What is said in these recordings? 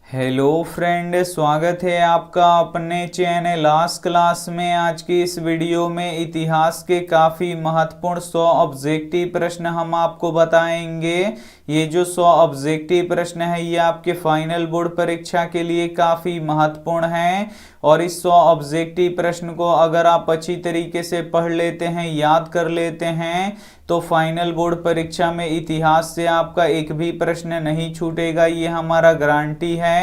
Hello friend, स्वागत है आपका अपने चैनल आज क्लास में। आज की इस वीडियो में इतिहास के काफ़ी महत्वपूर्ण 100 ऑब्जेक्टिव प्रश्न हम आपको बताएंगे। ये जो 100 ऑब्जेक्टिव प्रश्न है ये आपके फाइनल बोर्ड परीक्षा के लिए काफ़ी महत्वपूर्ण है। और इस 100 ऑब्जेक्टिव प्रश्न को अगर आप अच्छी तरीके से पढ़ लेते हैं, याद कर लेते हैं, तो फाइनल बोर्ड परीक्षा में इतिहास से आपका एक भी प्रश्न नहीं छूटेगा, ये हमारा गारंटी है।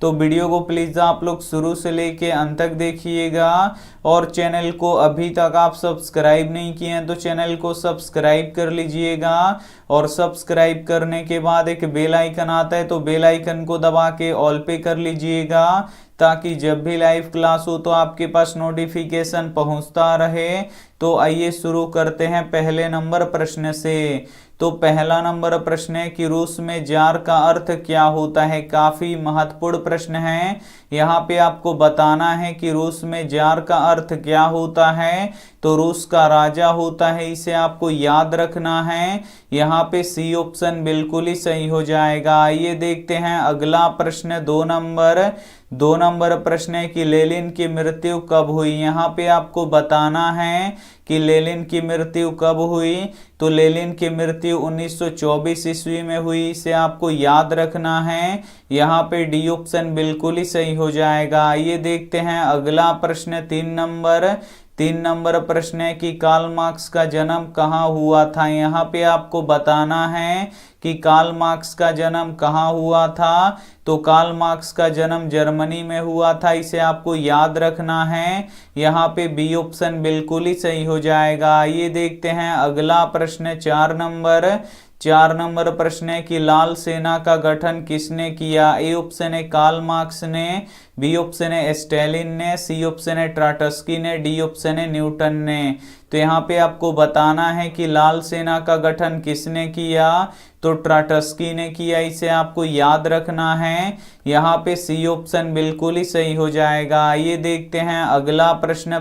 तो वीडियो को प्लीज आप लोग शुरू से लेके अंत तक देखिएगा। और चैनल को अभी तक आप सब्सक्राइब नहीं किए हैं तो चैनल को सब्सक्राइब कर लीजिएगा। और सब्सक्राइब करने के बाद एक बेल आइकन आता है तो बेल आइकन को दबा के ऑल पे कर लीजिएगा, ताकि जब भी लाइव क्लास हो तो आपके पास नोटिफिकेशन पहुंचता रहे। तो आइए शुरू करते हैं पहले नंबर प्रश्न से। तो पहला नंबर प्रश्न है कि रूस में जार का अर्थ क्या होता है। काफी महत्वपूर्ण प्रश्न है। यहाँ पे आपको बताना है कि रूस में जार का अर्थ क्या होता है। तो रूस का राजा होता है, इसे आपको याद रखना है। यहाँ पे सी ऑप्शन बिल्कुल ही सही हो जाएगा। आइए देखते हैं अगला प्रश्न। दो नंबर प्रश्न है कि लेनिन की मृत्यु कब हुई। यहाँ पे आपको बताना है कि लेनिन की मृत्यु कब हुई। तो लेनिन की मृत्यु 1924 ईस्वी में हुई, इसे आपको याद रखना है। यहाँ पे डी ऑप्शन बिल्कुल ही सही हो जाएगा। ये देखते हैं अगला प्रश्न। तीन नंबर प्रश्न है कि कार्ल मार्क्स का जन्म कहाँ हुआ था। यहाँ पे आपको बताना है कि कार्ल मार्क्स का जन्म कहाँ हुआ था। तो कार्ल मार्क्स का जन्म जर्मनी में हुआ था, इसे आपको याद रखना है। यहाँ पे बी ऑप्शन बिल्कुल ही सही हो जाएगा। ये देखते हैं अगला प्रश्न। चार नंबर प्रश्न है कि लाल सेना का गठन किसने किया। ए ऑप्शन है कार्ल मार्क्स ने, बी ऑप्शन है स्टालिन ने, सी ऑप्शन है ट्राटस्की ने, डी ऑप्शन है न्यूटन ने। तो यहाँ पे आपको बताना है कि लाल सेना का गठन किसने किया। तो ट्राटस्की ने किया, इसे आपको याद रखना है। यहाँ पे सी ऑप्शन बिल्कुल ही सही हो जाएगा। ये देखते हैं अगला प्रश्न।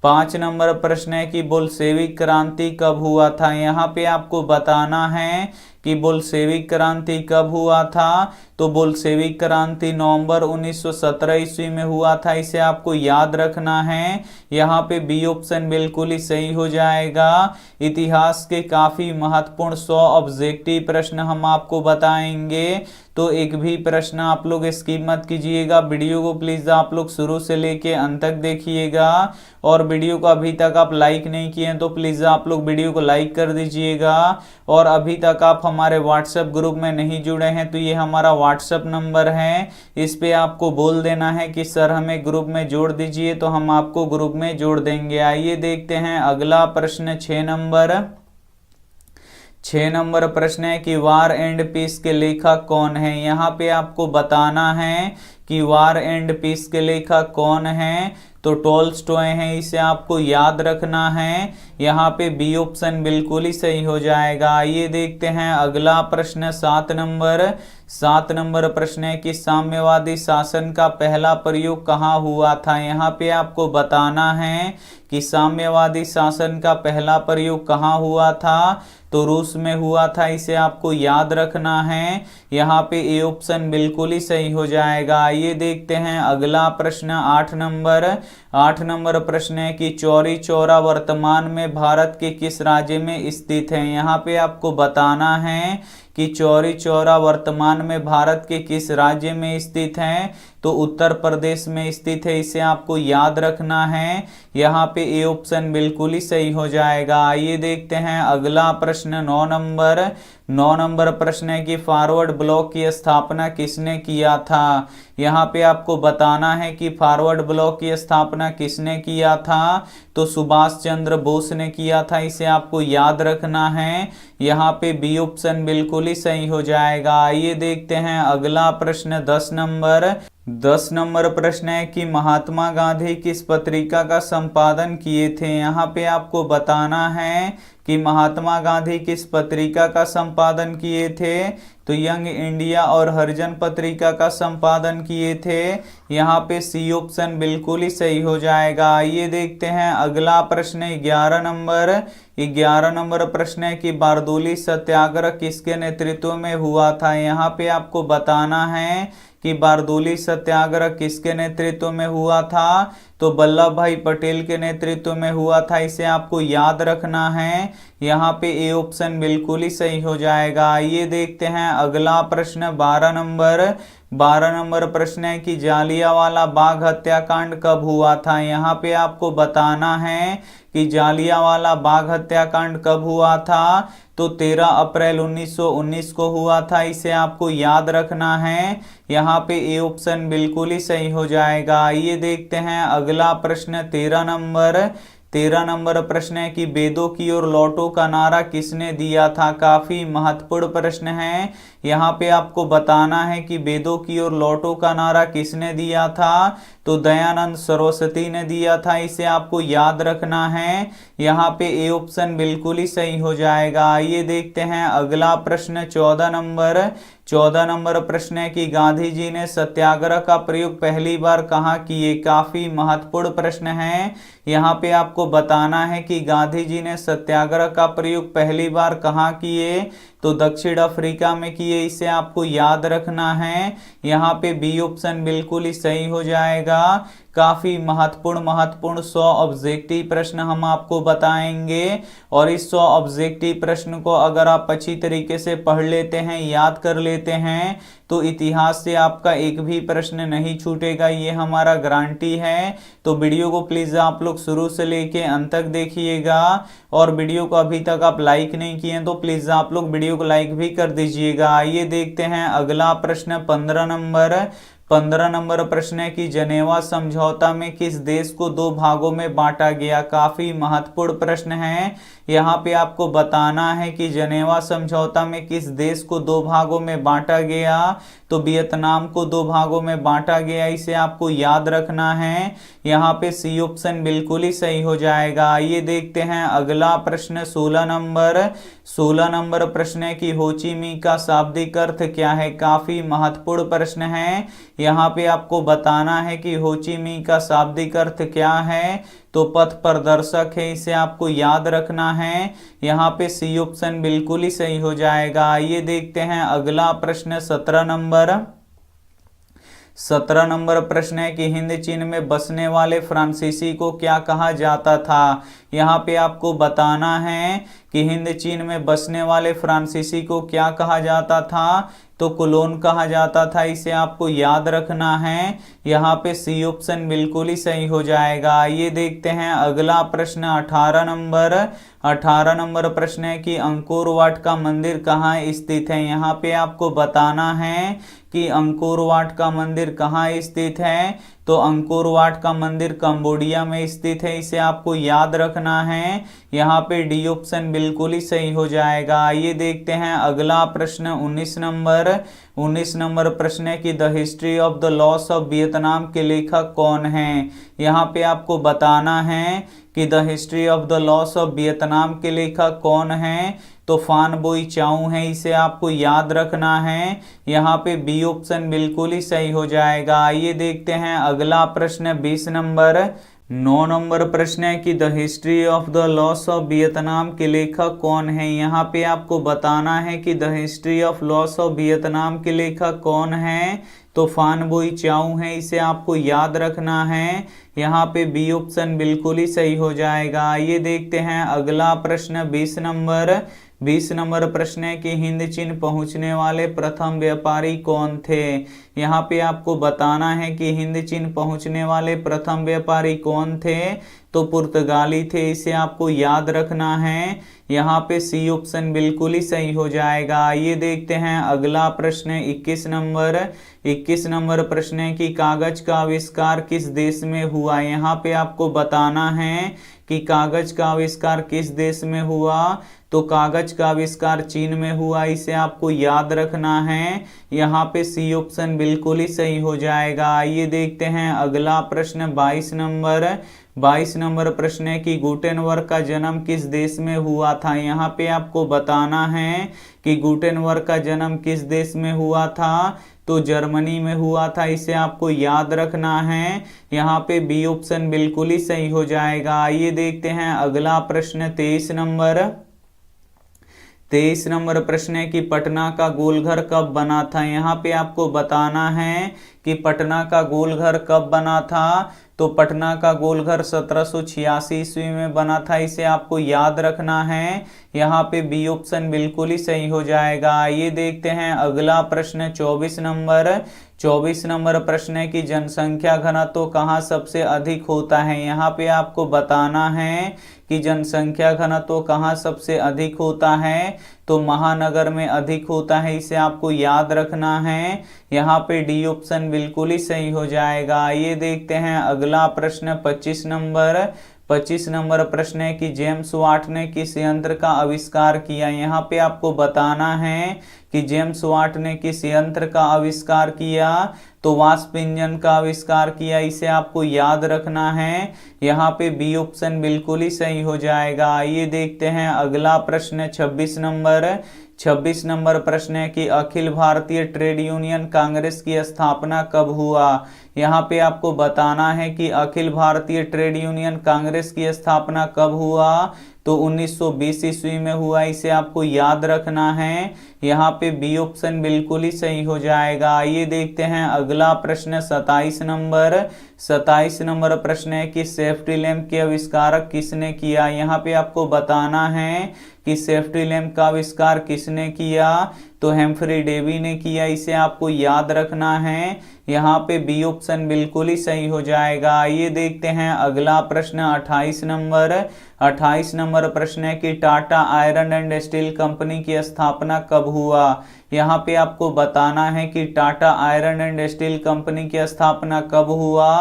पांच नंबर प्रश्न है कि बोल्शेविक क्रांति कब हुआ था। यहाँ पे आपको बताना है कि बोल्शेविक क्रांति कब हुआ था। तो बोल्शेविक क्रांति नवंबर 1917 ईस्वी में हुआ था, इसे आपको याद रखना है। यहाँ पे बी ऑप्शन बिल्कुल ही सही हो जाएगा। इतिहास के काफी महत्वपूर्ण 100 ऑब्जेक्टिव प्रश्न हम आपको बताएंगे, तो एक भी प्रश्न आप लोग स्किप मत कीजिएगा। वीडियो को प्लीज आप लोग शुरू से लेके अंत तक देखिएगा। और वीडियो को अभी तक आप लाइक नहीं किए हैं तो प्लीज आप लोग वीडियो को लाइक कर दीजिएगा। और अभी तक आप हमारे व्हाट्सएप ग्रुप में नहीं जुड़े हैं तो ये हमारा व्हाट्सएप नंबर है, इस पे आपको बोल देना है कि सर हमें ग्रुप में जोड़ दीजिए, तो हम आपको ग्रुप में जोड़ देंगे। आइए देखते हैं अगला प्रश्न। 6 नंबर प्रश्न है कि वार एंड पीस के लेखक कौन है। यहाँ पे आपको बताना है कि वार एंड पीस के लेखक कौन है। तो टॉल्स्टॉय है, इसे आपको याद रखना है। यहाँ पे बी ऑप्शन बिल्कुल ही सही हो जाएगा। ये देखते हैं अगला प्रश्न। 7 नंबर प्रश्न है कि साम्यवादी शासन का पहला प्रयोग कहाँ हुआ था। यहाँ पे आपको बताना है कि साम्यवादी शासन का पहला प्रयोग कहाँ हुआ था। तो रूस में हुआ था, इसे आपको याद रखना है। यहाँ पे ए ऑप्शन बिल्कुल ही सही हो जाएगा। ये देखते हैं अगला प्रश्न। 8 नंबर प्रश्न है कि चौरी चौरा वर्तमान में भारत के किस राज्य में स्थित है। यहाँ पे आपको बताना है कि चौरी चौरा वर्तमान में भारत के किस राज्य में स्थित है। तो उत्तर प्रदेश में स्थित है, इसे आपको याद रखना है। यहाँ पे ए ऑप्शन बिल्कुल ही सही हो जाएगा। आइए देखते हैं अगला प्रश्न। 9 नंबर प्रश्न है कि फॉरवर्ड ब्लॉक की स्थापना किसने किया था। यहाँ पे आपको बताना है कि फॉरवर्ड ब्लॉक की स्थापना किसने किया था। तो सुभाष चंद्र बोस ने किया था, इसे आपको याद रखना है। यहाँ पे बी ऑप्शन बिल्कुल ही सही हो जाएगा। आइए देखते हैं अगला प्रश्न। 10 नंबर प्रश्न है कि महात्मा गांधी किस पत्रिका का संपादन किए थे। यहाँ पे आपको बताना है कि महात्मा गांधी किस पत्रिका का संपादन किए थे। तो यंग इंडिया और हरिजन पत्रिका का संपादन किए थे। यहाँ पे सी ऑप्शन बिल्कुल ही सही हो जाएगा। आइए देखते हैं अगला प्रश्न 11 नंबर प्रश्न है कि बारदोली सत्याग्रह किसके नेतृत्व में हुआ था। यहाँ पे आपको बताना है कि बारदोली सत्याग्रह किसके नेतृत्व में हुआ था। तो वल्लभ भाई पटेल के नेतृत्व में हुआ था, इसे आपको याद रखना है। यहाँ पे ए ऑप्शन बिल्कुल ही सही हो जाएगा। आइए देखते हैं अगला प्रश्न 12 नंबर प्रश्न है कि जालियांवाला बाग हत्याकांड कब हुआ था। यहाँ पे आपको बताना है कि जालियांवाला बाग हत्याकांड कब हुआ था। तो 13 अप्रैल 1919 को हुआ था, इसे आपको याद रखना है। यहाँ पे ए ऑप्शन बिल्कुल ही सही हो जाएगा। आइए देखते हैं अगला प्रश्न 13 नंबर प्रश्न है कि वेदों की ओर लौटो का नारा किसने दिया था। काफी महत्वपूर्ण प्रश्न है। यहाँ पे आपको बताना है कि वेदों की ओर लौटो का नारा किसने दिया था। तो दयानंद सरस्वती ने दिया था, इसे आपको याद रखना है। यहाँ पे ए ऑप्शन बिल्कुल ही सही हो जाएगा। आइए देखते हैं अगला प्रश्न 14 नंबर प्रश्न है कि गांधी जी ने सत्याग्रह का प्रयोग पहली बार कहाँ किए। काफी महत्वपूर्ण प्रश्न है। यहाँ पे आपको बताना है कि गांधी जी ने सत्याग्रह का प्रयोग पहली बार कहाँ किए। तो दक्षिण अफ्रीका में किए, इसे आपको याद रखना है। यहाँ पे बी ऑप्शन बिल्कुल ही सही हो जाएगा। काफी महत्वपूर्ण 100 ऑब्जेक्टिव प्रश्न हम आपको बताएंगे और इस 100 ऑब्जेक्टिव प्रश्न को अगर आप अच्छी तरीके से पढ़ लेते हैं, याद कर लेते हैं, तो इतिहास से आपका एक भी प्रश्न नहीं छूटेगा, ये हमारा गारंटी है। तो वीडियो को प्लीज आप लोग शुरू से लेके अंत तक देखिएगा और वीडियो को अभी तक आप लाइक नहीं किए तो प्लीज आप लोग वीडियो को लाइक भी कर दीजिएगा। आइए देखते हैं अगला प्रश्न 15 नंबर प्रश्न है कि जनेवा समझौता में किस देश को 2 भागों में बांटा गया। काफी महत्वपूर्ण प्रश्न है। यहाँ पे आपको बताना है कि जनेवा समझौता में किस देश को 2 भागों में बांटा गया। तो वियतनाम को 2 भागों में बांटा गया, इसे आपको याद रखना है। यहाँ पे सी ऑप्शन बिल्कुल ही सही हो जाएगा। आइए देखते हैं अगला प्रश्न 16 नंबर प्रश्न है कि होची मिन्ह का शाब्दिक अर्थ क्या है। काफी महत्वपूर्ण प्रश्न है। यहाँ पे आपको बताना है कि होची मिन्ह का शाब्दिक अर्थ क्या है। तो पथ प्रदर्शक है, इसे आपको याद रखना है। यहाँ पे सी ऑप्शन बिल्कुल ही सही हो जाएगा। आइए देखते हैं अगला प्रश्न 17 नंबर प्रश्न है कि हिंद चीन में बसने वाले फ्रांसीसी को क्या कहा जाता था। यहाँ पे आपको बताना है कि हिंद चीन में बसने वाले फ्रांसीसी को क्या कहा जाता था। तो कोलोन कहा जाता था, इसे आपको याद रखना है। यहाँ पे सी ऑप्शन बिल्कुल ही सही हो जाएगा। आइए देखते हैं अगला प्रश्न 18 नंबर प्रश्न है कि अंकोर वाट का मंदिर कहाँ स्थित है। यहाँ पे आपको बताना है कि अंकोर वाट का मंदिर कहाँ स्थित है। तो अंकोर वाट का मंदिर कंबोडिया में स्थित है, इसे आपको याद रखना है। यहाँ पे डी ऑप्शन बिल्कुल ही सही हो जाएगा। आइए देखते हैं अगला प्रश्न 19 नंबर प्रश्न है कि the history of the loss of Vietnam के लेखक कौन हैं। यहाँ पे आपको बताना है कि the history of the loss of Vietnam के लेखक कौन हैं। तो फान बोई चाउ है, इसे आपको याद रखना है। यहाँ पे बी ऑप्शन बिल्कुल ही सही हो जाएगा। आइए देखते हैं अगला प्रश्न 9 नंबर प्रश्न है कि the history of the loss of Vietnam के लेखक कौन है। यहाँ पे आपको बताना है कि the history of loss of Vietnam के लेखक कौन है। तो फान बोई चाउ है, इसे आपको याद रखना है। यहाँ पे बी ऑप्शन बिल्कुल ही सही हो जाएगा। आइए देखते हैं अगला प्रश्न 20 नंबर प्रश्न है कि हिंद चीन पहुंचने वाले प्रथम व्यापारी कौन थे। यहाँ पे आपको बताना है कि हिंद चीन पहुंचने वाले प्रथम व्यापारी कौन थे। तो पुर्तगाली थे, इसे आपको याद रखना है। यहाँ पे सी ऑप्शन बिल्कुल ही सही हो जाएगा। आइए देखते हैं अगला प्रश्न 21 नंबर। 21 नंबर प्रश्न है कि कागज का आविष्कार किस देश में हुआ। यहाँ पे आपको बताना है कि कागज का आविष्कार किस देश में हुआ। तो कागज का आविष्कार चीन में हुआ, इसे आपको याद रखना है। यहाँ पे सी ऑप्शन बिल्कुल ही सही हो जाएगा। आइए देखते हैं अगला प्रश्न 22 नंबर। 22 नंबर प्रश्न है कि गुटेनबर्ग का जन्म किस देश में हुआ था। यहाँ पे आपको बताना है कि गुटेनबर्ग का जन्म किस देश में हुआ था। तो जर्मनी में हुआ था, इसे आपको याद रखना है। यहाँ पे बी ऑप्शन बिल्कुल ही सही हो जाएगा। आइए देखते हैं अगला प्रश्न 23 नंबर। 23 नंबर प्रश्न है कि पटना का गोलघर कब बना था। यहाँ पे आपको बताना है कि पटना का गोलघर कब बना था। तो पटना का गोलघर 1786 ईस्वी में बना था, इसे आपको याद रखना है। यहाँ पे बी ऑप्शन बिल्कुल ही सही हो जाएगा। ये देखते हैं अगला प्रश्न 24 नंबर। 24 नंबर प्रश्न है कि जनसंख्या घनत्व कहाँ सबसे अधिक होता है। यहाँ पे आपको बताना है कि जनसंख्या घनत्व कहाँ सबसे अधिक होता है। तो महानगर में अधिक होता है, इसे आपको याद रखना है। यहाँ पे डी ऑप्शन बिल्कुल ही सही हो जाएगा। ये देखते हैं अगला प्रश्न 25 नंबर। 25 नंबर प्रश्न है कि जेम्स वाट ने किस यंत्र का आविष्कार किया। यहाँ पे आपको बताना है कि जेम्स वाट ने किस यंत्र का आविष्कार किया। तो वाष्प इंजन का आविष्कार किया, इसे आपको याद रखना है। यहाँ पे बी ऑप्शन बिल्कुल ही सही हो जाएगा। आइए देखते हैं अगला प्रश्न 26 नंबर। 26 नंबर प्रश्न है कि अखिल भारतीय ट्रेड यूनियन कांग्रेस की स्थापना कब हुआ। यहाँ पे आपको बताना है कि अखिल भारतीय ट्रेड यूनियन कांग्रेस की स्थापना कब हुआ। तो 1920 ईस्वी में हुआ, इसे आपको याद रखना है। यहाँ पे बी ऑप्शन बिल्कुल ही सही हो जाएगा। आइए देखते हैं अगला प्रश्न 27 नंबर। 27 नंबर प्रश्न है कि सेफ्टी लैंप के आविष्कारक किसने किया। यहाँ पे आपको बताना है कि सेफ्टी लैंप का आविष्कार किसने किया। तो हेम्फ्री डेवी ने किया, इसे आपको याद रखना है। यहाँ पे बी ऑप्शन बिल्कुल ही सही हो जाएगा। आइए देखते हैं अगला प्रश्न 28 नंबर। 28 नंबर प्रश्न है कि Tata iron and steel company की स्थापना कब हुआ। यहाँ पे आपको बताना है कि Tata iron and steel company की स्थापना कब हुआ।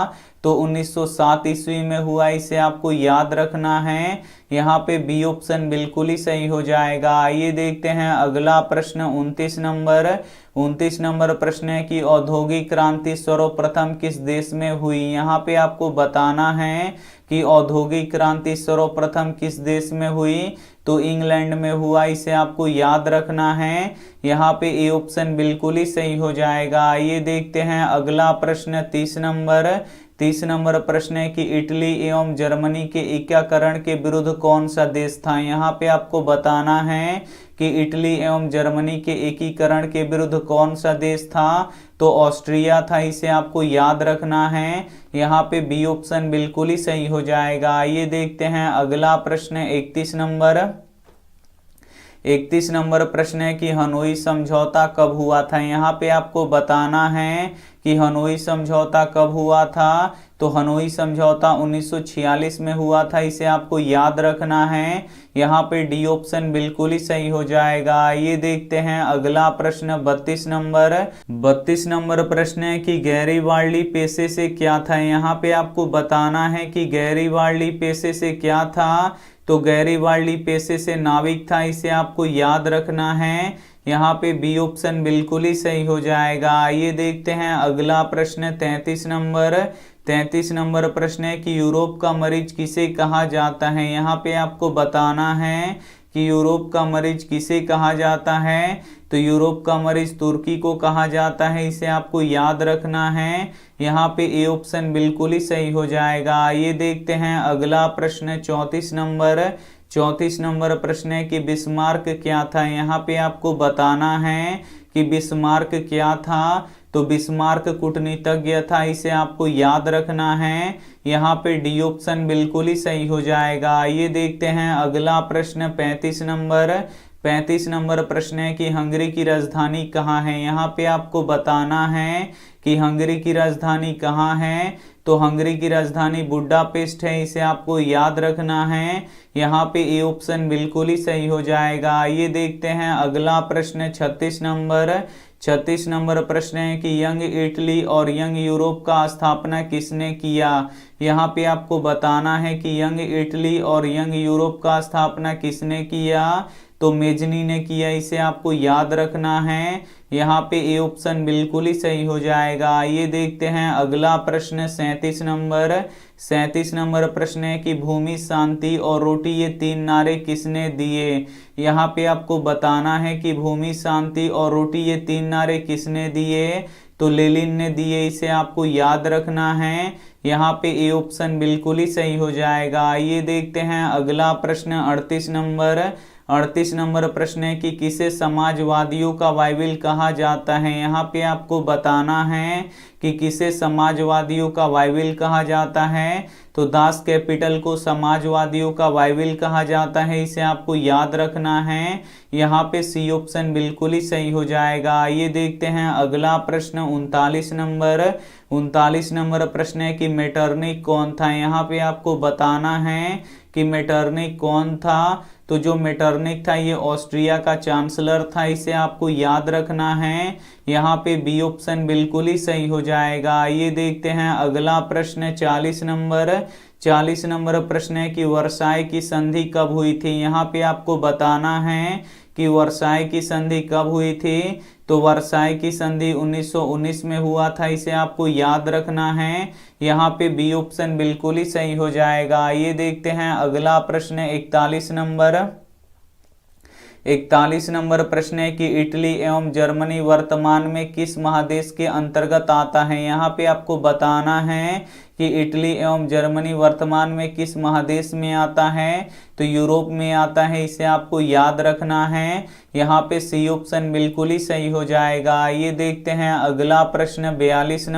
तो 1907 ईस्वी में हुआ, इसे आपको याद रखना है। यहाँ पे बी ऑप्शन बिल्कुल ही सही हो जाएगा। आइए देखते हैं अगला प्रश्न 29 नंबर। 29 नंबर प्रश्न है कि औद्योगिक क्रांति सर्वप्रथम किस देश में हुई। यहाँ पे आपको बताना है कि औद्योगिक क्रांति सर्वप्रथम किस देश में हुई। तो इंग्लैंड में हुआ, इसे आपको याद रखना है। यहाँ पे ए ऑप्शन बिल्कुल ही सही हो जाएगा। आइए देखते हैं अगला प्रश्न 30 नंबर। 30 नंबर प्रश्न है कि इटली एवं जर्मनी के एकीकरण के विरुद्ध कौन सा देश था। यहाँ पे आपको बताना है कि इटली एवं जर्मनी के एकीकरण के विरुद्ध कौन सा देश था। तो ऑस्ट्रिया था, इसे आपको याद रखना है। यहाँ पे बी ऑप्शन बिल्कुल ही सही हो जाएगा। आइए देखते हैं अगला प्रश्न 31 नंबर। 31 नंबर प्रश्न है कि हनोई समझौता कब हुआ था। यहाँ पे आपको बताना है कि हनोई समझौता कब हुआ था। तो हनोई समझौता 1946 में हुआ था, इसे आपको याद रखना है। यहाँ पे डी ऑप्शन बिल्कुल ही सही हो जाएगा। ये देखते हैं अगला प्रश्न 32 नंबर। 32 नंबर प्रश्न है कि गैरीबाल्डी पेशे से क्या था। यहाँ पे आपको बताना है कि गैरीबाल्डी पेशे से क्या था। तो गैरीबाल्डी पेशे से नाविक था, इसे आपको याद रखना है। यहाँ पे बी ऑप्शन बिल्कुल ही सही हो जाएगा। आइए देखते हैं अगला प्रश्न 33 नंबर। 33 नंबर प्रश्न है कि यूरोप का मरीज किसे कहा जाता है। यहाँ पे आपको बताना है कि यूरोप का मरीज किसे कहा जाता है। तो यूरोप का मरीज तुर्की को कहा जाता है, इसे आपको याद रखना है। यहाँ पे ए ऑप्शन बिल्कुल ही सही हो जाएगा। आइए देखते हैं अगला प्रश्न 34 नंबर। 34 नंबर प्रश्न है कि बिस्मार्क क्या था। यहाँ पे आपको बताना है कि बिस्मार्क क्या था। तो बिस्मार्क कूटनीतिज्ञ था, इसे आपको याद रखना है। यहाँ पे डी ऑप्शन बिल्कुल ही सही हो जाएगा। ये देखते हैं अगला प्रश्न 35 नंबर। 35 नंबर प्रश्न है कि हंगरी की राजधानी कहाँ है। यहाँ पे आपको बताना है कि हंगरी की राजधानी कहाँ है। तो हंगरी की राजधानी बुडापेस्ट है, इसे आपको याद रखना है। यहाँ पे ए ऑप्शन बिल्कुल ही सही हो जाएगा। आइए देखते हैं अगला प्रश्न 36 नंबर प्रश्न है कि यंग इटली और यंग यूरोप का स्थापना किसने किया। यहाँ पे आपको बताना है कि यंग इटली और यंग यूरोप का स्थापना किसने किया, तो मेजनी ने किया, इसे आपको याद रखना है। यहाँ पे ए ऑप्शन बिल्कुल ही सही हो जाएगा। आइए देखते हैं अगला प्रश्न 37 नंबर प्रश्न है कि भूमि, शांति और रोटी ये 3 नारे किसने दिए। यहाँ पे आपको बताना है कि भूमि, शांति और रोटी ये 3 नारे किसने दिए, तो लेनिन ने दिए, इसे आपको याद रखना है। यहाँ पे ए ऑप्शन बिल्कुल ही सही हो जाएगा। आइए देखते हैं अगला प्रश्न 38 नंबर प्रश्न है कि किसे समाजवादियों का बाइबिल कहा जाता है। यहाँ पे आपको बताना है कि किसे समाजवादियों का बाइबिल कहा जाता है, तो दास कैपिटल को समाजवादियों का बाइबिल कहा जाता है, इसे आपको याद रखना है। यहाँ पे सी ऑप्शन बिल्कुल ही सही हो जाएगा। ये देखते हैं अगला प्रश्न 39 नंबर प्रश्न है कि मेटरनिक कौन था। यहाँ पे आपको बताना है कि मेटरनिक कौन था, तो जो मेटरनिक था ये ऑस्ट्रिया का चांसलर था, इसे आपको याद रखना है। यहाँ पे बी ऑप्शन बिल्कुल ही सही हो जाएगा। ये देखते हैं अगला प्रश्न 40 नंबर प्रश्न है कि वर्साय की संधि कब हुई थी। यहाँ पे आपको बताना है कि वर्साय की संधि कब हुई थी, तो वर्साय की संधि 1919 में हुआ था, इसे आपको याद रखना है। यहाँ पे बी ऑप्शन बिल्कुल ही सही हो जाएगा। ये देखते हैं अगला प्रश्न 41 नंबर प्रश्न है कि इटली एवं जर्मनी वर्तमान में किस महादेश के अंतर्गत आता है। यहाँ पे आपको बताना है कि इटली एवं जर्मनी वर्तमान में किस महादेश में आता है, तो यूरोप में आता है, इसे आपको याद रखना है। यहाँ पे सी ऑप्शन बिल्कुल ही सही हो जाएगा। ये देखते हैं अगला प्रश्न 42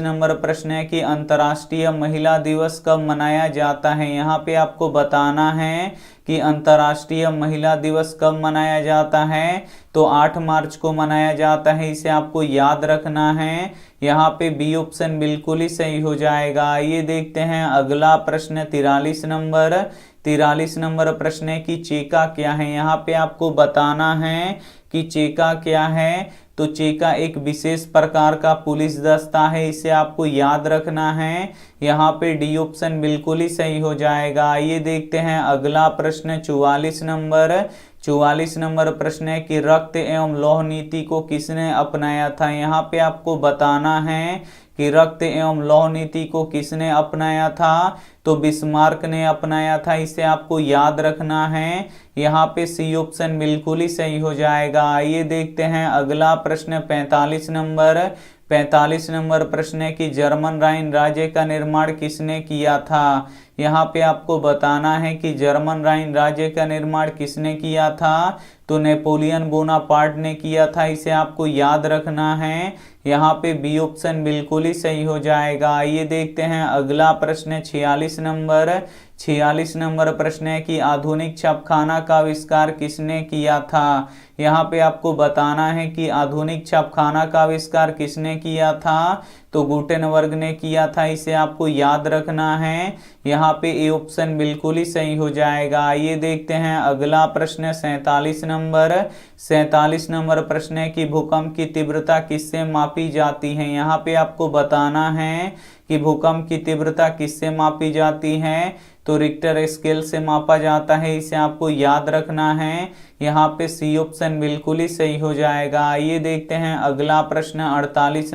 नंबर प्रश्न है कि अंतर्राष्ट्रीय महिला दिवस कब मनाया जाता है। यहाँ पे आपको बताना है कि अंतर्राष्ट्रीय महिला दिवस कब मनाया जाता है, तो 8 मार्च को मनाया जाता है, इसे आपको याद रखना है। यहाँ पे बी ऑप्शन बिल्कुल ही सही हो जाएगा। ये देखते हैं अगला प्रश्न 43 नंबर प्रश्न है कि चेका क्या है। यहाँ पे आपको बताना है कि चेका क्या है, तो चेका एक विशेष प्रकार का पुलिस दस्ता है, इसे आपको याद रखना है। यहाँ पे डी ऑप्शन बिल्कुल ही सही हो जाएगा। ये देखते हैं अगला प्रश्न 44 नंबर प्रश्न है कि रक्त एवं लौह नीति को किसने अपनाया था। यहाँ पे आपको बताना है कि रक्त एवं लौह नीति को किसने अपनाया था, तो बिस्मार्क ने अपनाया था, इसे आपको याद रखना है। यहाँ पे सी ऑप्शन बिल्कुल ही सही हो जाएगा। ये देखते हैं अगला प्रश्न 45 नंबर प्रश्न है कि जर्मन राइन राज्य का निर्माण किसने किया था। यहाँ पे आपको बताना है कि जर्मन राइन राज्य का निर्माण किसने किया था, तो नेपोलियन बोनापार्ट ने किया था, इसे आपको याद रखना है। यहाँ पे बी ऑप्शन बिल्कुल ही सही हो जाएगा। ये देखते हैं अगला प्रश्न 46 नंबर प्रश्न है कि आधुनिक छापखाना का आविष्कार किसने किया था। यहाँ पे आपको बताना है कि आधुनिक छापखाना का आविष्कार किसने किया था, तो गुटेनबर्ग ने किया था, इसे आपको याद रखना है। यहाँ पे ए ऑप्शन बिल्कुल ही सही हो जाएगा। ये देखते हैं अगला प्रश्न 47 नंबर प्रश्न है कि भूकंप की तीव्रता किससे मापी जाती है। यहाँ पे आपको बताना है कि भूकंप की तीव्रता किससे मापी जाती है, तो रिक्टर स्केल से मापा जाता है, इसे आपको याद रखना है। यहाँ पे सी ऑप्शन बिल्कुल ही सही हो जाएगा। ये देखते हैं अगला प्रश्न 48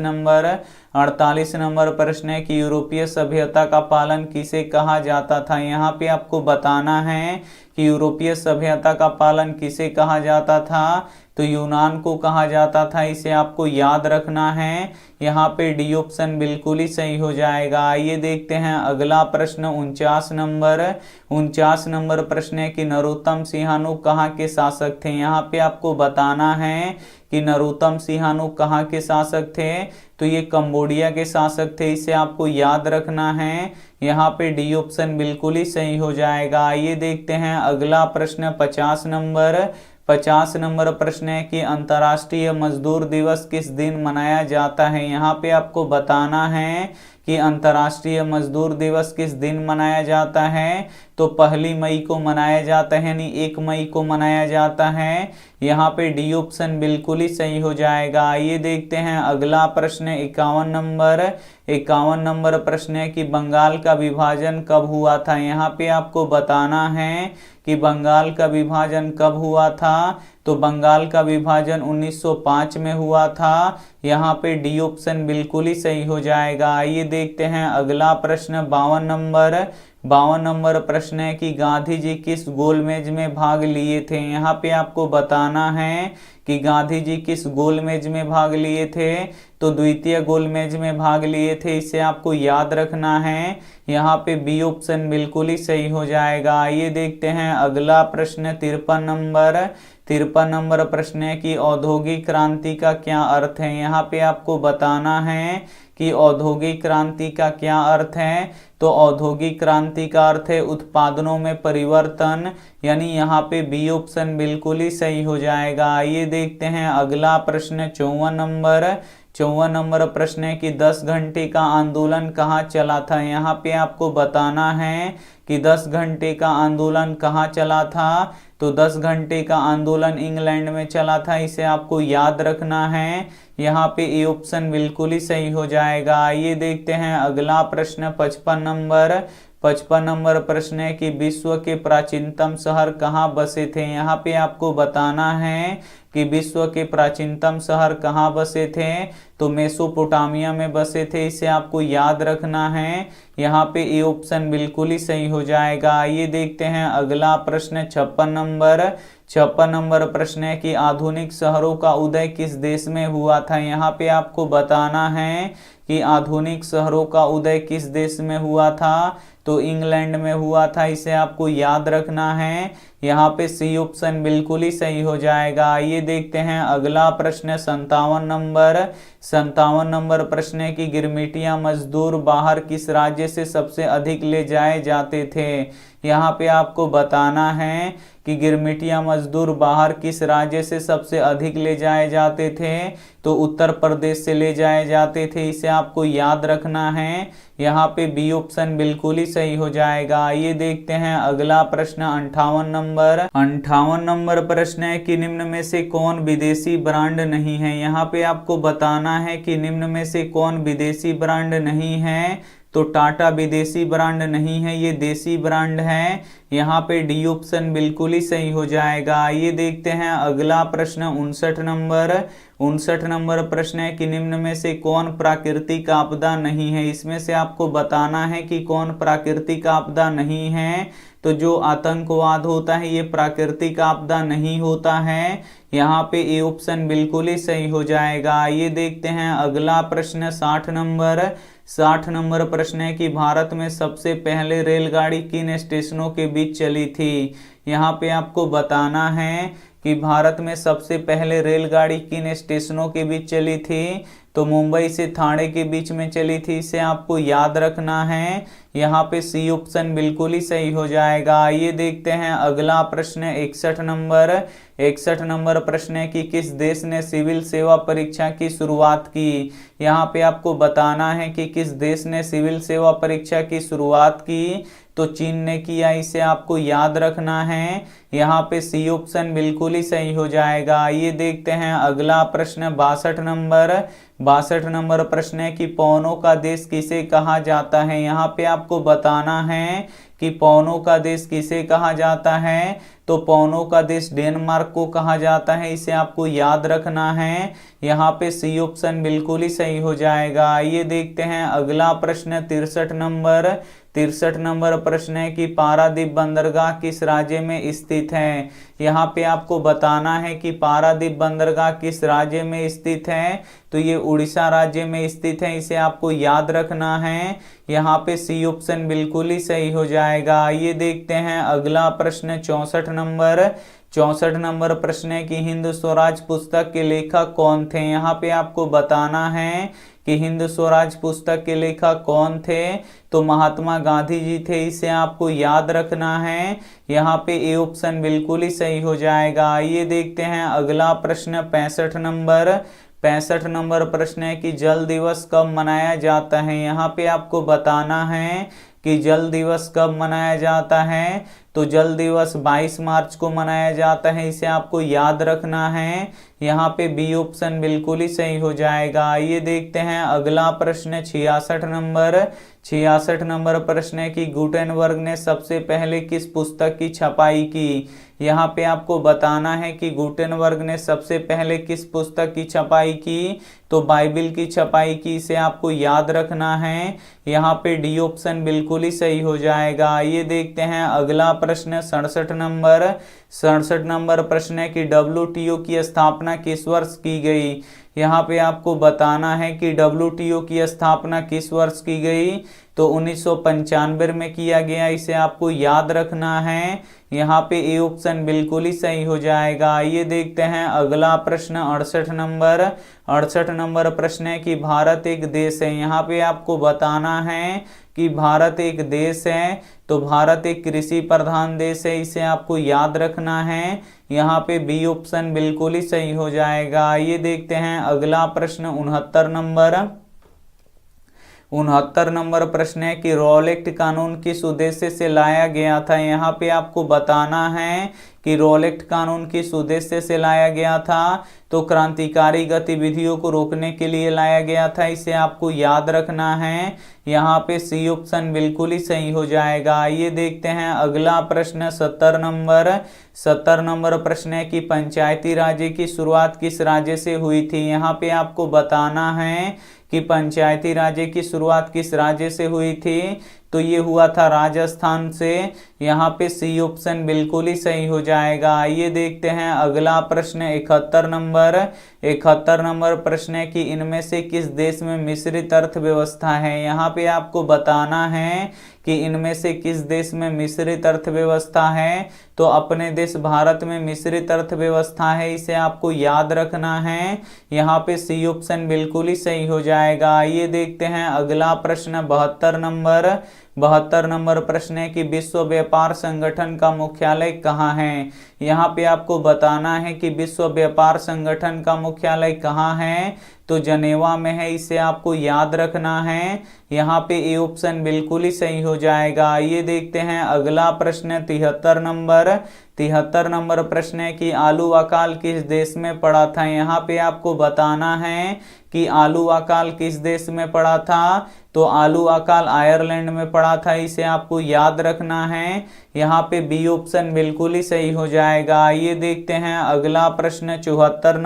नंबर प्रश्न है कि यूरोपीय सभ्यता का पालन किसे कहा जाता था। यहाँ पे आपको बताना है कि यूरोपीय सभ्यता का पालन किसे कहा जाता था, तो यूनान को कहा जाता था, इसे आपको याद रखना है। यहाँ पे डी ऑप्शन बिल्कुल ही सही हो जाएगा। ये देखते हैं अगला प्रश्न 49 नंबर प्रश्न है कि नरोत्तम सिंहाणु कहाँ के शासक थे। यहाँ पे आपको बताना है कि नरोत्तम सिंहाणु कहाँ के शासक थे, तो ये कंबोडिया के शासक थे, इसे आपको याद रखना है। यहाँ पे डी ऑप्शन बिल्कुल ही सही हो जाएगा। ये देखते हैं अगला प्रश्न 50 नंबर प्रश्न है कि अंतर्राष्ट्रीय मजदूर दिवस किस दिन मनाया जाता है। यहाँ पे आपको बताना है कि अंतर्राष्ट्रीय मजदूर दिवस किस दिन मनाया जाता है, तो 1 मई को मनाया जाता है, यानी 1 मई को मनाया जाता है। यहाँ पे डी ऑप्शन बिल्कुल ही सही हो जाएगा। आइए देखते हैं अगला प्रश्न 51 नंबर प्रश्न है कि बंगाल का विभाजन कब हुआ था। यहाँ पे आपको बताना है कि बंगाल का विभाजन कब हुआ था, तो बंगाल का विभाजन 1905 में हुआ था। यहाँ पे डी ऑप्शन बिल्कुल ही सही हो जाएगा। आइए देखते हैं अगला प्रश्न 52 नंबर प्रश्न है कि गांधी जी किस गोलमेज में भाग लिए थे। यहाँ पे आपको बताना है कि गांधी जी किस गोलमेज में भाग लिए थे, तो द्वितीय गोलमेज में भाग लिए थे, इसे आपको याद रखना है। यहाँ पे बी ऑप्शन बिल्कुल ही सही हो जाएगा। आइए देखते हैं अगला प्रश्न 53 नंबर प्रश्न है कि औद्योगिक क्रांति का क्या अर्थ है। यहाँ पे आपको बताना है कि औद्योगिक क्रांति का क्या अर्थ है, तो औद्योगिक क्रांति का अर्थ है उत्पादनों में परिवर्तन, यानी यहाँ पे बी ऑप्शन बिल्कुल ही सही हो जाएगा। आइए देखते हैं अगला प्रश्न 54 नंबर प्रश्न है कि 10 घंटे का आंदोलन कहाँ चला था। यहाँ पे आपको बताना है कि 10 घंटे का आंदोलन कहाँ चला था, तो 10 घंटे का आंदोलन इंग्लैंड में चला था, इसे आपको याद रखना है। यहाँ पे ए ऑप्शन बिल्कुल ही सही हो जाएगा। आइए देखते हैं अगला प्रश्न 55 नंबर प्रश्न है कि विश्व के प्राचीनतम शहर कहाँ बसे थे। यहाँ पे आपको बताना है कि विश्व के प्राचीनतम शहर कहाँ बसे थे, तो मेसोपोटामिया में बसे थे, इसे आपको याद रखना है। यहाँ पे ए ऑप्शन बिल्कुल ही सही हो जाएगा। आइए देखते हैं अगला प्रश्न 56 नंबर प्रश्न है कि आधुनिक शहरों का उदय किस देश में हुआ था। यहाँ पे आपको बताना है कि आधुनिक शहरों का उदय किस देश में हुआ था, तो इंग्लैंड में हुआ था, इसे आपको याद रखना है। यहाँ पे सी ऑप्शन बिल्कुल ही सही हो जाएगा। आइए देखते हैं अगला प्रश्न 57 नंबर प्रश्न है कि गिरमिटिया मजदूर बाहर किस राज्य से सबसे अधिक ले जाए जाते थे। यहाँ पे आपको बताना है कि गिरमिटिया मजदूर बाहर किस राज्य से सबसे अधिक ले जाए जाते थे, तो उत्तर प्रदेश से ले जाए जाते थे, इसे आपको याद रखना है। यहाँ पे बी ऑप्शन बिल्कुल ही सही हो जाएगा। आइए देखते हैं अगला प्रश्न 58 नंबर प्रश्न है कि निम्न में से कौन विदेशी ब्रांड नहीं है। यहाँ पे आपको बताना है कि निम्न में से कौन विदेशी ब्रांड नहीं है, तो टाटा विदेशी ब्रांड नहीं है, ये देसी ब्रांड है। यहाँ पे डी ऑप्शन बिल्कुल ही सही हो जाएगा। आइए देखते हैं अगला प्रश्न 59 नंबर प्रश्न है कि निम्न में से कौन प्राकृतिक आपदा नहीं है। इसमें से आपको बताना है कि कौन प्राकृतिक आपदा नहीं है, तो जो आतंकवाद होता है ये प्राकृतिक आपदा नहीं होता है। यहाँ पे ए ऑप्शन बिल्कुल ही सही हो जाएगा। आइए देखते हैं अगला प्रश्न 60 नंबर प्रश्न है कि भारत में सबसे पहले रेलगाड़ी किन स्टेशनों के बीच चली थी। यहाँ पे आपको बताना है कि भारत में सबसे पहले रेलगाड़ी किन स्टेशनों के बीच चली थी, तो मुंबई से ठाणे के बीच में चली थी, इसे आपको याद रखना है। यहाँ पे सी ऑप्शन बिल्कुल ही सही हो जाएगा। आइए देखते हैं अगला प्रश्न 61 नंबर प्रश्न है कि किस देश ने सिविल सेवा परीक्षा की शुरुआत की। यहाँ पे आपको बताना है कि किस देश ने सिविल सेवा परीक्षा की शुरुआत की, तो चीन ने किया, इसे आपको याद रखना है। यहाँ पे सी ऑप्शन बिल्कुल ही सही हो जाएगा। आइए देखते हैं अगला प्रश्न 62 नंबर प्रश्न है कि पवनों का देश किसे कहा जाता है। यहाँ पे आपको बताना है कि पवनों का देश किसे कहा जाता है, तो पवनों का देश डेनमार्क को कहा जाता है, इसे आपको याद रखना है। यहाँ पे सी ऑप्शन बिल्कुल ही सही हो जाएगा। आइए देखते हैं अगला प्रश्न 63 नंबर प्रश्न है कि पारादीप बंदरगाह किस राज्य में स्थित है। यहाँ पे आपको बताना है कि पारादीप बंदरगाह किस राज्य में स्थित है, तो ये उड़ीसा राज्य में स्थित है, इसे आपको याद रखना है। यहाँ पे सी ऑप्शन बिल्कुल ही सही हो जाएगा। आइए देखते हैं अगला प्रश्न 64 नंबर प्रश्न है कि हिंद स्वराज पुस्तक के लेखक कौन थे। यहाँ पे आपको बताना है कि हिंद स्वराज पुस्तक के लेखक कौन थे, तो महात्मा गांधी जी थे, इसे आपको याद रखना है। यहाँ पे ए ऑप्शन बिल्कुल ही सही हो जाएगा। आइए देखते हैं अगला प्रश्न 65 65 नंबर प्रश्न है कि जल दिवस कब मनाया जाता है। यहाँ पे आपको बताना है कि जल दिवस कब मनाया जाता है। तो जल दिवस 22 मार्च को मनाया जाता है, इसे आपको याद रखना है। यहाँ पे बी ऑप्शन बिल्कुल ही सही हो जाएगा। आइए देखते हैं अगला प्रश्न 66 नंबर प्रश्न है कि गुटेनबर्ग ने सबसे पहले किस पुस्तक की छपाई की। यहाँ पे आपको बताना है कि गुटेनबर्ग ने सबसे पहले किस पुस्तक की छपाई की, तो बाइबिल की छपाई की, इसे आपको याद रखना है। यहाँ पे डी ऑप्शन बिल्कुल ही सही हो जाएगा। आइए देखते हैं अगला प्रश्न 67 नंबर प्रश्न है कि WTO की स्थापना किस वर्ष की गई। यहाँ पे आपको बताना है कि WTO की स्थापना किस वर्ष की गई, तो 1995 में किया गया, इसे आपको याद रखना है। यहाँ पे ए ऑप्शन बिल्कुल ही सही हो जाएगा। आइए देखते हैं अगला प्रश्न 68 नंबर प्रश्न है कि भारत एक देश है। यहाँ पे आपको बताना है कि भारत एक देश है, तो भारत एक कृषि प्रधान देश है, इसे आपको याद रखना है। यहाँ पे बी ऑप्शन बिल्कुल ही सही हो जाएगा। आइए देखते हैं अगला प्रश्न 69 नंबर प्रश्न है कि रॉलेट कानून किस उद्देश्य से लाया गया था। यहाँ पे आपको बताना है कि रॉलेट कानून किस उद्देश्य से लाया गया था, तो क्रांतिकारी गतिविधियों को रोकने के लिए लाया गया था, इसे आपको याद रखना है। यहाँ पे सी ऑप्शन बिल्कुल ही सही हो जाएगा। आइए देखते हैं अगला प्रश्न 70 नंबर प्रश्न है कि पंचायती राज की शुरुआत किस राज्य से हुई थी। यहाँ पे आपको बताना है कि पंचायती राज की शुरुआत किस राज्य से हुई थी, तो ये हुआ था राजस्थान से। यहाँ पे सी ऑप्शन बिल्कुल ही सही हो जाएगा। आइए देखते हैं अगला प्रश्न 71 नंबर प्रश्न है कि इनमें से किस देश में मिश्रित अर्थव्यवस्था है। यहाँ पे आपको बताना है कि इनमें से किस देश में मिश्रित अर्थव्यवस्था है, तो अपने देश भारत में मिश्रित अर्थव्यवस्था है, इसे आपको याद रखना है। यहाँ पे सी ऑप्शन बिल्कुल ही सही हो जाएगा। आइए देखते हैं अगला प्रश्न 72 नंबर प्रश्न है कि विश्व व्यापार संगठन का मुख्यालय कहाँ है। यहाँ पे आपको बताना है कि विश्व व्यापार संगठन का मुख्यालय कहाँ है, तो जनेवा में है, इसे आपको याद रखना है। यहाँ पे ए ऑप्शन बिल्कुल ही सही हो जाएगा। आइए देखते हैं अगला प्रश्न 73 नंबर प्रश्न है कि आलू अकाल किस देश में पड़ा था। यहाँ पे आपको बताना है कि आलू अकाल किस देश में पड़ा था, तो आलू अकाल आयरलैंड में पड़ा था, इसे आपको याद रखना है। यहाँ पे बी ऑप्शन बिल्कुल ही सही हो जाएगा। आइए देखते हैं अगला प्रश्न 74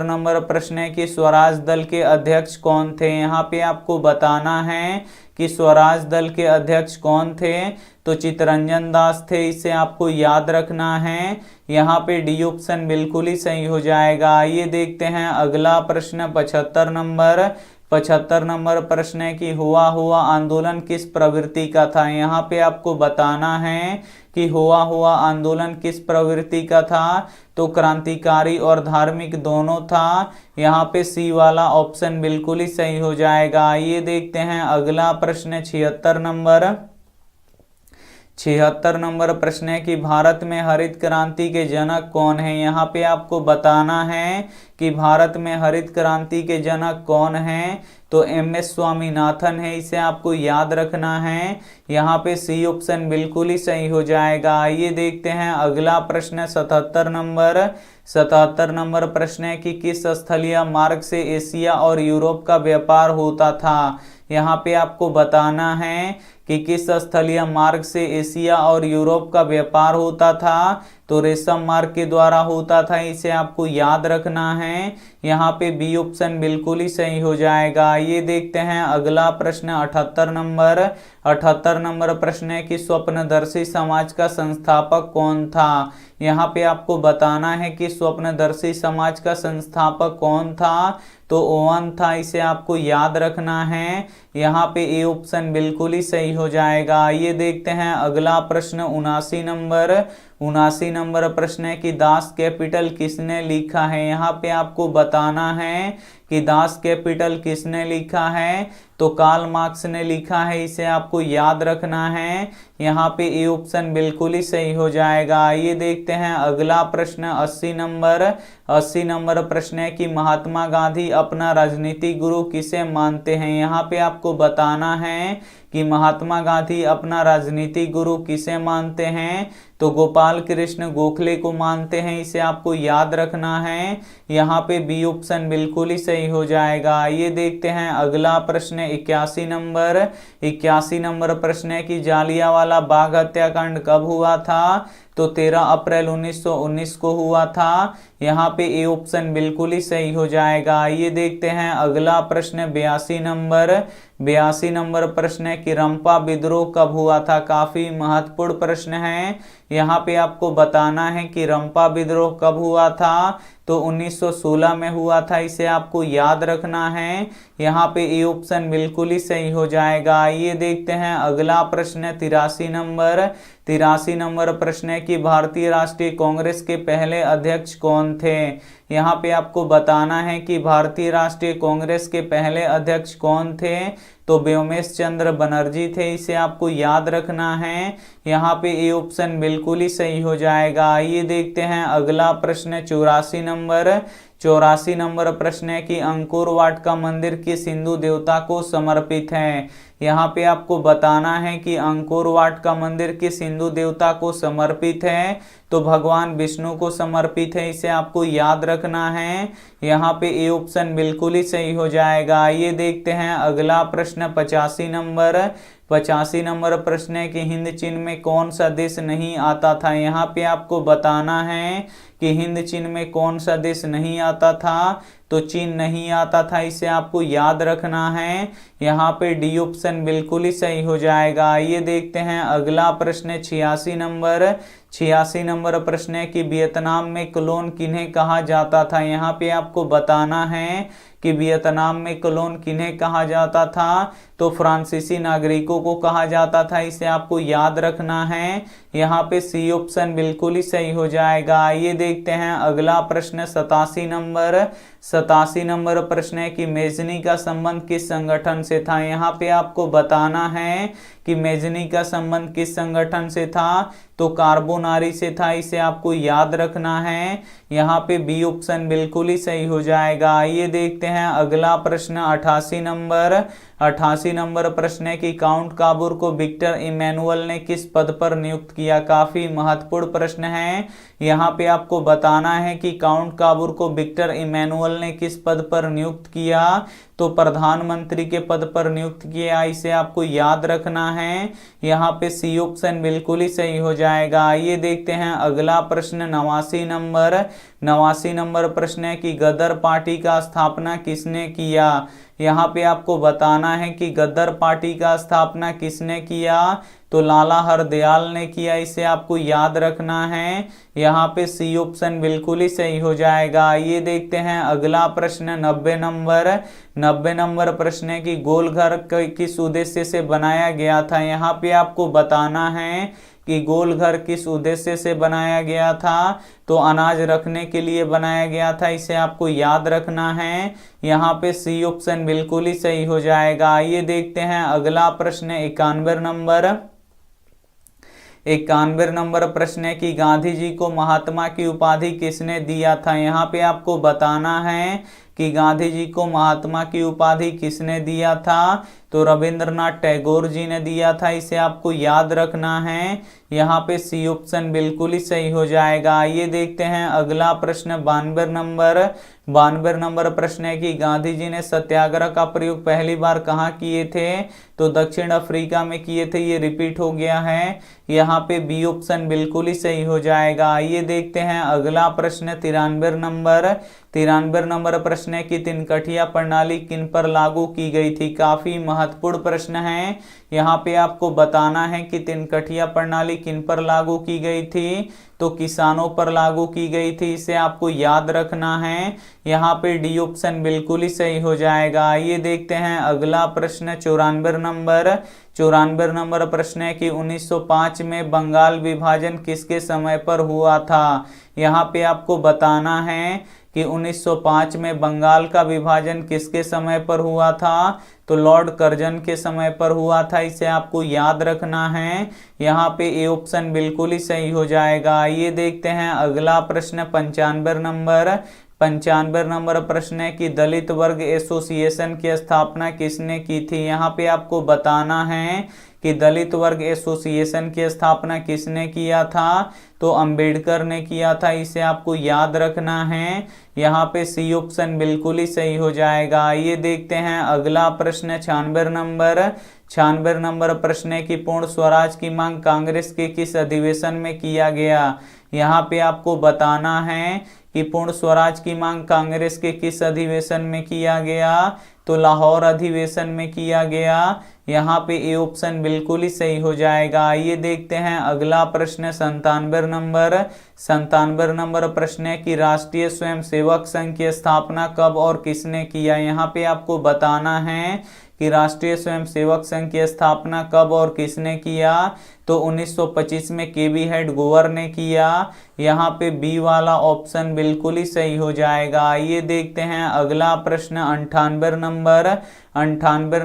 नंबर प्रश्न है कि स्वराज दल के अध्यक्ष कौन थे। यहाँ पे आपको बताना है कि स्वराज दल के अध्यक्ष कौन थे, तो चित्तरंजन दास थे, इसे आपको याद रखना है। यहाँ पे डी ऑप्शन बिल्कुल ही सही हो जाएगा। आइए देखते हैं अगला प्रश्न 75 नंबर प्रश्न है कि हुआ आंदोलन किस प्रवृत्ति का था। यहाँ पे आपको बताना है कि हुआ आंदोलन किस प्रवृत्ति का था, तो क्रांतिकारी और धार्मिक दोनों था। यहाँ पे सी वाला ऑप्शन बिल्कुल ही सही हो जाएगा। आइए देखते हैं अगला प्रश्न 76 नंबर प्रश्न है कि भारत में हरित क्रांति के जनक कौन है। यहाँ पे आपको बताना है कि भारत में हरित क्रांति के जनक कौन है, तो MS स्वामीनाथन है, इसे आपको याद रखना है। यहाँ पे सी ऑप्शन बिल्कुल ही सही हो जाएगा। आइए देखते हैं अगला प्रश्न 77 नंबर प्रश्न है कि किस स्थलीय मार्ग से एशिया और यूरोप का व्यापार होता था। यहाँ पे आपको बताना है कि किस स्थलीय मार्ग से एशिया और यूरोप का व्यापार होता था, तो रेशम मार्ग के द्वारा होता था, इसे आपको याद रखना है। यहाँ पे बी ऑप्शन बिल्कुल ही सही हो जाएगा। ये देखते हैं अगला प्रश्न 78 नंबर प्रश्न है कि स्वप्नदर्शी समाज का संस्थापक कौन था। यहाँ पे आपको बताना है कि स्वप्नदर्शी समाज का संस्थापक कौन था, तो ओवन था, इसे आपको याद रखना है। यहाँ पे ए ऑप्शन बिल्कुल ही सही हो जाएगा। ये देखते हैं अगला प्रश्न 79 नंबर प्रश्न है कि दास कैपिटल किसने लिखा है। यहाँ पे आपको बताना है कि दास कैपिटल किसने लिखा है, तो कार्ल मार्क्स ने लिखा है, इसे आपको याद रखना है। यहाँ पे ए ऑप्शन बिल्कुल ही सही हो जाएगा। आइए देखते हैं अगला प्रश्न 80 नंबर प्रश्न है कि महात्मा गांधी अपना राजनीतिक गुरु किसे मानते हैं। यहाँ पे आपको बताना है कि महात्मा गांधी अपना राजनीतिक गुरु किसे मानते हैं, तो गोपाल कृष्ण गोखले को मानते हैं, इसे आपको याद रखना है। यहाँ पे बी ऑप्शन बिल्कुल ही सही हो जाएगा। आइए देखते हैं अगला प्रश्न 81 नंबर प्रश्न है कि जालियांवाला बाग हत्याकांड कब हुआ था, तो 13 अप्रैल 1919 को हुआ था। यहाँ पे ए ऑप्शन बिल्कुल ही सही हो जाएगा। ये देखते हैं अगला प्रश्न 82 नंबर प्रश्न है कि रंपा विद्रोह कब हुआ था। काफी महत्वपूर्ण प्रश्न है। यहाँ पे आपको बताना है कि रंपा विद्रोह कब हुआ था, तो 1916 में हुआ था, इसे आपको याद रखना है। यहाँ पे ए ऑप्शन बिल्कुल ही सही हो जाएगा। ये देखते हैं अगला प्रश्न 83 नंबर प्रश्न है कि भारतीय राष्ट्रीय कांग्रेस के पहले अध्यक्ष कौन थे। यहाँ पे आपको बताना है कि भारतीय राष्ट्रीय कांग्रेस के पहले अध्यक्ष कौन थे, तो व्योमेश चंद्र बनर्जी थे, इसे आपको याद रखना है। यहाँ पे ए ऑप्शन बिल्कुल ही सही हो जाएगा। आइए देखते हैं अगला प्रश्न 84 नंबर प्रश्न है कि अंकोर वाट का मंदिर किस हिंदू देवता को समर्पित है। यहाँ पे आपको बताना है कि अंकोर वाट का मंदिर किस हिंदू देवता को समर्पित है, तो भगवान विष्णु को समर्पित है, इसे आपको याद रखना है। यहाँ पे ए ऑप्शन बिल्कुल ही सही हो जाएगा। ये देखते हैं अगला प्रश्न 85 नंबर प्रश्न है कि हिंद चिन्ह में कौन सा देश नहीं आता था। यहाँ पे आपको बताना है कि हिंद चिन्ह में कौन सा देश नहीं आता था, तो चीन नहीं आता था, इसे आपको याद रखना है। यहाँ पे डी ऑप्शन बिल्कुल ही सही हो जाएगा। ये देखते हैं अगला प्रश्न 86 नंबर प्रश्न है कि वियतनाम में क्लोन किन्हें कहा जाता था। यहाँ पे आपको बताना है कि वियतनाम में क्लोन किन्हें कहा जाता था, तो फ्रांसीसी नागरिकों को कहा जाता था, इसे आपको याद रखना है। यहाँ पे सी ऑप्शन बिल्कुल ही सही हो जाएगा। ये देखते हैं अगला प्रश्न 87 नंबर प्रश्न है कि मेजनी का संबंध किस संगठन से था। यहाँ पे आपको बताना है कि मेजनी का संबंध किस संगठन से था, तो कार्बोनारी से था, इसे आपको याद रखना है। यहाँ पे बी ऑप्शन बिल्कुल ही सही हो जाएगा। ये देखते हैं अगला प्रश्न 88 नंबर प्रश्न है कि काउंट काबूर को विक्टर इमैनुअल ने किस पद पर नियुक्त किया। काफी महत्वपूर्ण प्रश्न है। यहाँ पे आपको बताना है कि काउंट काबूर को विक्टर इमैनुअल ने किस पद पर नियुक्त किया, तो प्रधानमंत्री के पद पर नियुक्त किया, इसे आपको याद रखना है। यहाँ पे सी ऑप्शन बिल्कुल ही सही हो जाएगा। ये देखते हैं अगला प्रश्न 89 नंबर प्रश्न है कि गदर पार्टी का स्थापना किसने किया। यहाँ पे आपको बताना है कि गदर पार्टी का स्थापना किसने किया, तो लाला हरदयाल ने किया, इसे आपको याद रखना है। यहाँ पे सी ऑप्शन बिल्कुल ही सही हो जाएगा। ये देखते हैं अगला प्रश्न 90 नंबर प्रश्न है कि गोलघर किस उद्देश्य से बनाया गया था। यहाँ पे आपको बताना है कि गोलघर किस उद्देश्य से बनाया गया था, तो अनाज रखने के लिए बनाया गया था, इसे आपको याद रखना है। यहाँ पे सी ऑप्शन बिल्कुल ही सही हो जाएगा। ये देखते हैं अगला प्रश्न 91 नंबर प्रश्न है कि गांधी जी को महात्मा की उपाधि किसने दिया था। यहाँ पे आपको बताना है कि गांधी जी को महात्मा की उपाधि किसने दिया था, तो रविंद्रनाथ टैगोर जी ने दिया था, इसे आपको याद रखना है। यहाँ पे सी ऑप्शन बिल्कुल ही सही हो जाएगा। ये देखते हैं अगला प्रश्न 92 नंबर प्रश्न है कि गांधी जी ने सत्याग्रह का प्रयोग पहली बार कहाँ किए थे, तो दक्षिण अफ्रीका में किए थे, ये रिपीट हो गया है। यहाँ पे बी ऑप्शन बिल्कुल ही सही हो जाएगा। ये देखते हैं अगला प्रश्न 93 नंबर प्रश्न है कि तिनकठिया प्रणाली किन पर लागू की गई थी। काफी महत्वपूर्ण प्रश्न है। यहाँ पे आपको बताना है कि तिनकठिया प्रणाली किन पर लागू की गई थी, तो किसानों पर लागू की गई थी, इसे आपको याद रखना है। यहाँ पे डी ऑप्शन बिल्कुल ही सही हो जाएगा। ये देखते हैं अगला प्रश्न 94 नंबर प्रश्न है कि 1905 में बंगाल विभाजन किसके समय पर हुआ था। यहाँ पे आपको बताना है कि 1905 में बंगाल का विभाजन किसके समय पर हुआ था, तो लॉर्ड कर्जन के समय पर हुआ था। इसे आपको याद रखना है। यहाँ पे ए ऑप्शन बिल्कुल ही सही हो जाएगा। आइए देखते हैं अगला प्रश्न 95 नंबर प्रश्न है कि दलित वर्ग एसोसिएशन की स्थापना किसने की थी। यहाँ पे आपको बताना है कि दलित वर्ग एसोसिएशन की स्थापना किसने किया था, तो अंबेडकर ने किया था। इसे आपको याद रखना है। यहाँ पे सी ऑप्शन बिल्कुल ही सही हो जाएगा। आइए देखते हैं अगला प्रश्न 96 नंबर प्रश्न है कि पूर्ण स्वराज की मांग कांग्रेस के किस अधिवेशन में किया गया। यहाँ पे आपको बताना है कि पूर्ण स्वराज की मांग कांग्रेस के किस अधिवेशन में किया गया, तो लाहौर अधिवेशन में किया गया। यहाँ पे ए ऑप्शन बिल्कुल ही सही हो जाएगा। आइए देखते हैं अगला प्रश्न 97 नंबर प्रश्न है कि राष्ट्रीय स्वयंसेवक संघ की स्थापना कब और किसने किया। यहाँ पे आपको बताना है कि राष्ट्रीय स्वयंसेवक संघ की स्थापना कब और किसने किया, तो 1925 में केबी हेड गोवर ने किया। यहाँ पे बी वाला ऑप्शन बिल्कुल ही सही हो जाएगा। आइए देखते हैं अगला प्रश्न 98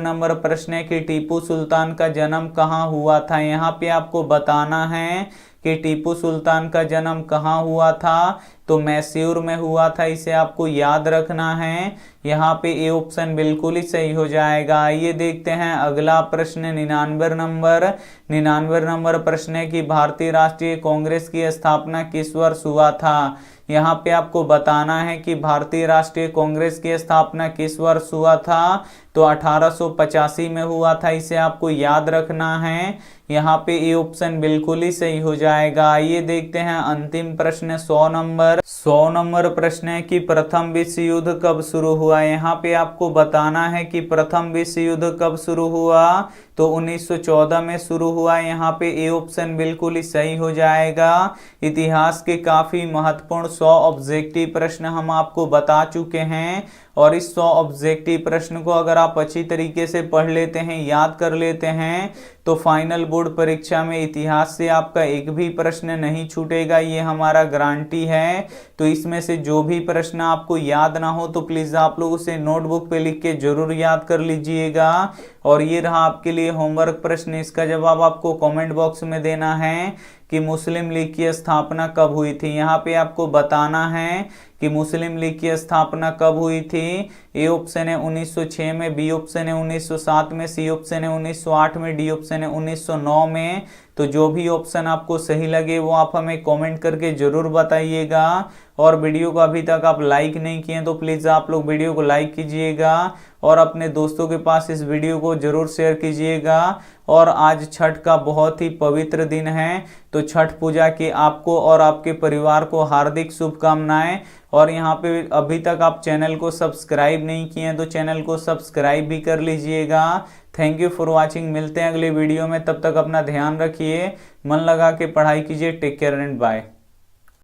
नंबर प्रश्न है कि टीपू सुल्तान का जन्म कहाँ हुआ था। यहाँ पे आपको बताना है कि टीपू सुल्तान का जन्म कहाँ हुआ था, तो मैसूर में हुआ था। इसे आपको याद रखना है। यहाँ पे ए ऑप्शन बिल्कुल ही सही हो जाएगा। आइए देखते हैं अगला प्रश्न 99 नंबर प्रश्न है कि भारतीय राष्ट्रीय कांग्रेस की स्थापना किस वर्ष हुआ था। यहाँ पे आपको बताना है कि भारतीय राष्ट्रीय कांग्रेस की स्थापना किस वर्ष हुआ था, तो 1885 में हुआ था। इसे आपको याद रखना है। यहाँ पे ए ऑप्शन बिल्कुल ही सही हो जाएगा। आइए देखते हैं अंतिम प्रश्न 100 नंबर प्रश्न है कि प्रथम विश्व युद्ध कब शुरू हुआ। यहाँ पे आपको बताना है कि प्रथम विश्व युद्ध कब शुरू हुआ, तो 1914 में शुरू हुआ। यहाँ पे ए ऑप्शन बिल्कुल ही सही हो जाएगा। इतिहास के काफी महत्वपूर्ण 100 ऑब्जेक्टिव प्रश्न हम आपको बता चुके हैं, और इस 100 ऑब्जेक्टिव प्रश्न को अगर आप अच्छी तरीके से पढ़ लेते हैं, याद कर लेते हैं, तो फाइनल बोर्ड परीक्षा में इतिहास से आपका एक भी प्रश्न नहीं छूटेगा। ये हमारा गारंटी है। तो इसमें से जो भी प्रश्न आपको याद ना हो तो प्लीज आप लोग उसे नोटबुक पे लिख के जरूर याद कर लीजिएगा। और ये रहा आपके लिए होमवर्क प्रश्न। इसका जवाब आपको कमेंट बॉक्स में देना है कि मुस्लिम लीग की स्थापना कब हुई थी। यहाँ पे आपको बताना है कि मुस्लिम लीग की स्थापना कब हुई थी। ए ऑप्शन है 1906 में, बी ऑप्शन है 1907 में, सी ऑप्शन है 1908 में, डी ऑप्शन है 1909 में। तो जो भी ऑप्शन आपको सही लगे वो आप हमें कमेंट करके जरूर बताइएगा। और वीडियो को अभी तक आप लाइक नहीं किए तो प्लीज आप लोग वीडियो को लाइक कीजिएगा और अपने दोस्तों के पास इस वीडियो को जरूर शेयर कीजिएगा। और आज छठ का बहुत ही पवित्र दिन है, तो छठ पूजा की आपको और आपके परिवार को हार्दिक शुभकामनाएं। और यहाँ पे अभी तक आप चैनल को सब्सक्राइब नहीं किए हैं तो चैनल को सब्सक्राइब भी कर लीजिएगा। Thank you for watching. मिलते हैं अगले वीडियो में, तब तक अपना ध्यान रखिए, मन लगा के पढ़ाई कीजिए। Take care and bye.